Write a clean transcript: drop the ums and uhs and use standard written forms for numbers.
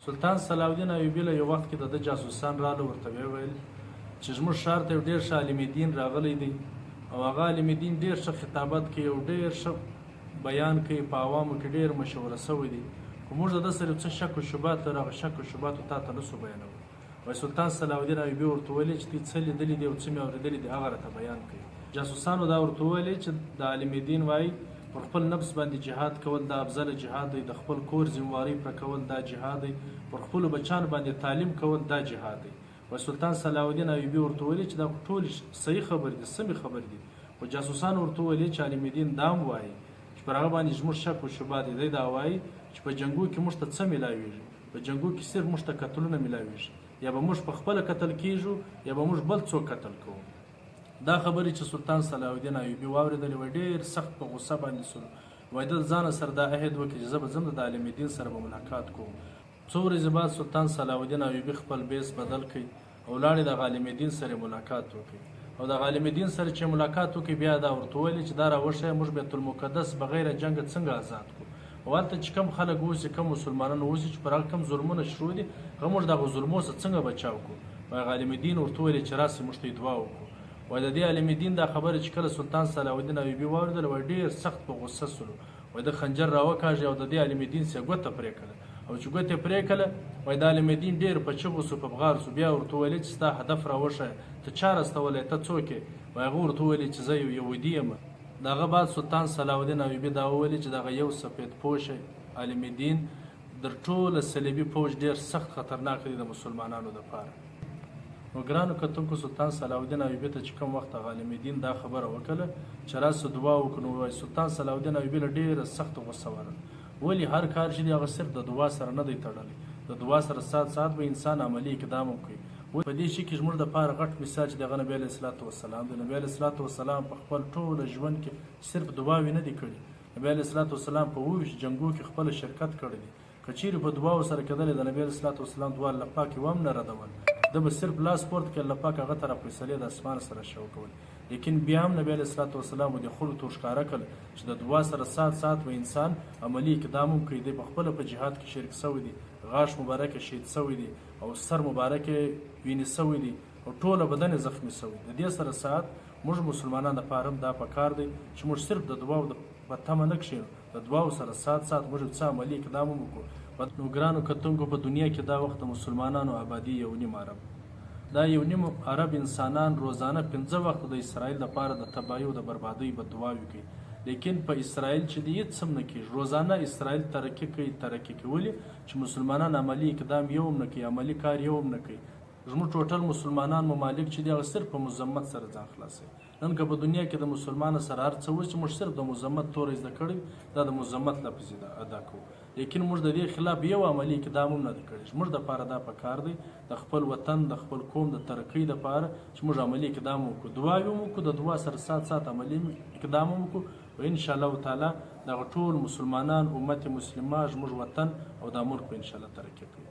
سلطان صلاح الدین ایوبي له یو وخت کې د جاسوسان راغله ورته ویې ویل چې زموږ ښار ته یو ډېر ښه عالم دین راغلی دی او هغه عالم دین ډېر ښه خطابت کوي او ډېر ښه بیان کوي، په عوامو کې ډېر مشهوره سوی دی، خو موږ د ده سره یو څه شک و شبهات لرو، هغه شک و شبهات تا ته نسو بیانوو. وایي سلطان صلاح الدین ایوبي ورته ویلې چې دوی څه لیدلي دي او څه مې اورېدلي دي هغه راته بیان کوي. جاسوسانو دا ورته ویلې چې د عالم دین وایي پر خپل نفس باندې جهاد کول دا افضل جهاد دی، د خپل کور ذمواري پر کول دا جهاد دی، پر خپلو بچانو باندې تعلیم کول دا جهاد دی. و سلطان صلاح الدین ایوبي ورته ویلې چې دا ټول صحیح خبرې دي، سمې خبرې دي، خو جاسوسانو ورته ویلې چې عالم دین دا هم وایي چې پر هغه باندې زموږ شک و شبهات دی. دی دا وایي چې په جنګو کې موږ ته څه میلاویږي، په جنګو کې صرف موږ ته قتلونه میلاویږي، یا به موږ په خپله قتل کیږو یا به موږ بل څوک قتل کوو. دا خبرې چې سلطان صلاح الدین ایوبي واورېدلې وای ډېر سخت په غوسه باندې سولو. وایي ده ځانه سره دا عهد وکړي چې زه به ځم د عالم دین سره به ملاقات کوم. څو ورځې بعد سلطان صلاح الدین ایوبي خپل بیس بدل کړي او لاړې د عالم دین سره ملاقات وکړي. او د عالم دین سره چې ملاقات وکړي بیا دا ورته ویلې چې دا راوښیه موږ بیت المقدس بغیر جنګه څنګه آزاد کړو، او هلته چې کم خلک اوسي، کم مسلمانان اوسي چې پر هغه کم ظلمونه شروع دي هغه موږ د هغو ظلمو څخه څنګه بچاو کړو. وایي عالم دین ورته ویلې چې راسئ موږ ته یې دعا وکړو. وایي د دې عالم دین دا خبره چې کله سلطان صلاح الدین ایوبي واورېدله وایي ډېر سخت په غصه سولو. وایي د خنجر راوکاږي او د دې عالم دین سره ګوته پرې کړه، او چې ګوتې پرې کړه وایي د عالم دین ډېر په چغو سو په بغار سو. بیا ورته ویلې چې ستا هدف راوښیه، ته چا راستولی، ته څوک یې؟ وایي هغه ورته ویلې چې زه یو یهودي یم. د هغه بعد سلطان صلاح الدین ایوبي دا وویلې چې دغه یو سفید پوشه عالم دین در ټوله صلیبي فوج ډېر سخت خطرناک دی د مسلمانانو دپاره. نو ګرانو کتونکو سلطان صلاح الدین ایوبي ته چې کوم وخت عالم دین دا خبره وکړه چې راسه دعا وکړو، نو وایي سلطان صلاح الدین ایوبي له ډېره سخته غوسه ورغله. ولې هر کار چې دی هغه صرف د دعا سره نه دی تړلی، د دعا سره سات به انسان عملي اقدام هم کوي. په دې شي کې زموږ دپاره غټ مثال چې د هغه نبي علیه الصلاة وسلام دی. نبي علیه الصلاة وسلام په خپل ټوله ژوند کې صرف دعاوې نه دي کړي. نبي علیه الصلاة وسلام په 27 جنګو کې خپله شرکت کړی دی. که چیرې په دعاو سره کېدلی د نبي علیه الصلاة وسلام دعا الله پاک یې هم نه ردول، ده به صرف لاس پورته کړي، الله پاک هغه ته رافیصلې د اسمان سره شو کول. لیکن بیا هم نبي علیه الصلاة وسلام د خلکو ته ښکاره کړل چې د دعا سره سات به انسان عملي اقدام هم کوي. دی پخپله په جهاد کې شریک سوی دی، غاښ مبارک شهید سوی دی او سر مبارک وینې سوی دی او ټوله بدن یې زخمي سوی. د دې سره سات موږ مسلمانانو دپاره هم دا پکار دی چې موږ صرف د دعاو په تمه نه کښېنو، د دعاو سره سات موږ څه عملي اقدام هم وکړو. نو ګرانو کتونکو په دنیا کې دا وخت د مسلمانانو آبادي 1.5 ارب. دا 1.5 ارب انسانان روزانه 5 وخت د اسرائیل لپاره د تباهۍ او د بربادۍ بددعاوې کوي. لیکن په اسرائیل چې دی هېڅ هم نه کېږي. روزانه اسرائیل ترقي کوي ولې چې مسلمانان عملي اقدام یو هم نه کوي، عملي کار یو هم نه کوي. زموږ ټوټل مسلمانان ممالک چې دی هغه صرف په مذمت سره ځان خلاصوي. نن که په دنیا کې د مسلمان سره هر څه وشي موږ صرف د مذمت توری زده کړی، دا د مذمت لفظ ادا کوو، لیکن موږ د دې خلاف یو عملي اقدام هم نه دی کړی. زموږ دپاره دا پکار دی د خپل وطن د خپل قوم د ترقۍ دپاره چې موږ عملي اقدام وکړو، دعاوې هم وکړو، د دعا سره سات عملي اقدام هم وکړو، و انشاءالله تعالی دغه ټول مسلمانان امت مسلمه زموږ وطن او دا ملک به انشاءالله ترقي کوي.